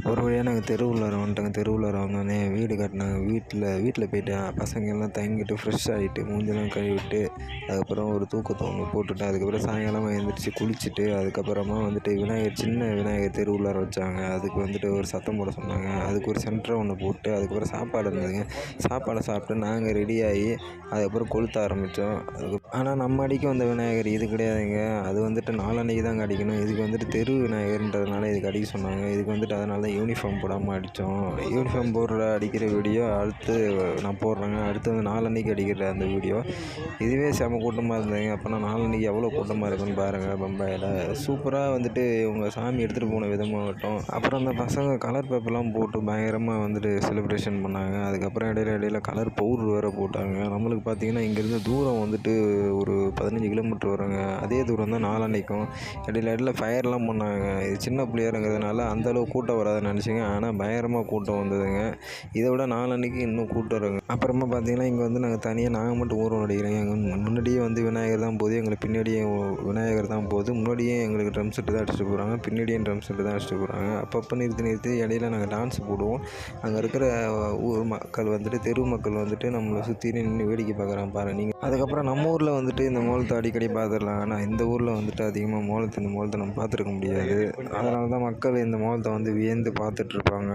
ஒரு வழியாக நாங்கள் தெருவுள்ளார வந்துட்டோங்க. தெருவுள்ளார வந்தோடனே வீடு காட்டினாங்க. வீட்டில் போய்ட்டு பசங்க எல்லாம் தங்கிட்டு ஃப்ரெஷ் ஆகிட்டு மூஞ்செல்லாம் கழுவிட்டு அதுக்கப்புறம் ஒரு தூக்கத்தை ஒன்று போட்டுட்டு அதுக்கப்புறம் சாயங்காலமாக எழுந்திரிச்சு குளிச்சுட்டு அதுக்கப்புறமா வந்துட்டு சின்ன விநாயகர் தெருவுள்ளார வச்சாங்க. அதுக்கு வந்துட்டு ஒரு சத்தம் போட சொன்னாங்க. அதுக்கு ஒரு சென்டரை ஒன்று போட்டு அதுக்கப்புறம் சாப்பாடு இருந்ததுங்க. சாப்பாடை சாப்பிட்டு நாங்கள் ரெடியாகி அதுக்கப்புறம் கொளுத்த ஆரம்பித்தோம். ஆனால் நம்ம அடிக்க வந்த விநாயகர் இது கிடையாதுங்க. அது வந்துட்டு நாளன்னைக்கு தாங்க அடிக்கணும். இதுக்கு வந்துட்டு தெரு விநாயகர்ன்றதுனால இதுக்கு அடிக்க சொன்னாங்க. இதுக்கு வந்துட்டு அதனால தான் யூனிஃபார்ம் போடாமல் அடித்தோம். யூனிஃபார்ம் அடிக்கிற வீடியோ அடுத்து நான் போடுறேங்க. அடுத்து வந்து நாளன்னைக்கு அடிக்கிற அந்த வீடியோ. இதுவே செம கூட்டமாக இருந்ததுங்க. அப்போனா நாளன்னைக்கு எவ்வளோ கூட்டமாக இருக்குன்னு பாருங்கள். பம்பாயில் சூப்பராக வந்துட்டு இவங்க சாமி எடுத்துகிட்டு போன விதமாகட்டும். அப்புறம் அந்த பசங்க கலர் பேப்பர்லாம் போட்டு பயங்கரமாக வந்துட்டு செலிப்ரேஷன் பண்ணாங்க. அதுக்கப்புறம் இடையில கலர் பவுடர் வேறு போட்டாங்க. நம்மளுக்கு பார்த்திங்கன்னா இங்கேருந்து தூரம் வந்துட்டு ஒரு 15 கிலோமீட்டர் வருங்க. அதே தூரம் தான் நாளன்னைக்கும். இடையில ஃபயர்லாம் பண்ணாங்க. இது சின்ன பிள்ளையாருங்கிறதுனால அந்தளவு கூட்டம் வராதுன்னு நினச்சிங்க. ஆனால் பயங்கரமாக கூட்டம் வந்ததுங்க. இதை விட நாளன்னைக்கு இன்னும் கூட்டம் வருங்க. அப்புறமா பார்த்திங்கன்னா இங்கே வந்து நாங்கள் மட்டும் ஊர்வலம் அடிக்கிறோங்க. எங்கள் முன்னாடியே வந்து விநாயகர் தான் போகுது, எங்களுக்கு பின்னாடியே விநாயகர் தான் போகுது. முன்னாடியே எங்களுக்கு ட்ரம் செட்டு தான் அடிச்சுட்டு போகிறாங்க, பின்னாடியும் ட்ரம் செட்டு தான் அடிச்சுட்டு போகிறாங்க. அப்பப்போ நிறுத்தி இடையில நாங்கள் டான்ஸ் போடுவோம். அங்கே இருக்கிற ஊர் மக்கள் வந்துட்டு தெரு மக்கள் வந்துட்டு நம்மளை சுற்றி நின்று வேடிக்கை பார்க்குறாங்க பாருங்கள் நீங்கள். அதுக்கப்புறம் நம்ம ஊரில் வந்துட்டு இந்த மோளத்தை அடிக்கடி பார்த்துடலாம். ஆனால் இந்த ஊரில் வந்துட்டு அதிகமாக இந்த மோளத்தை நம்ம பார்த்துருக்க முடியாது. அதனால தான் மக்கள் இந்த மோளத்தை வந்து வியந்து பார்த்துட்ருப்பாங்க.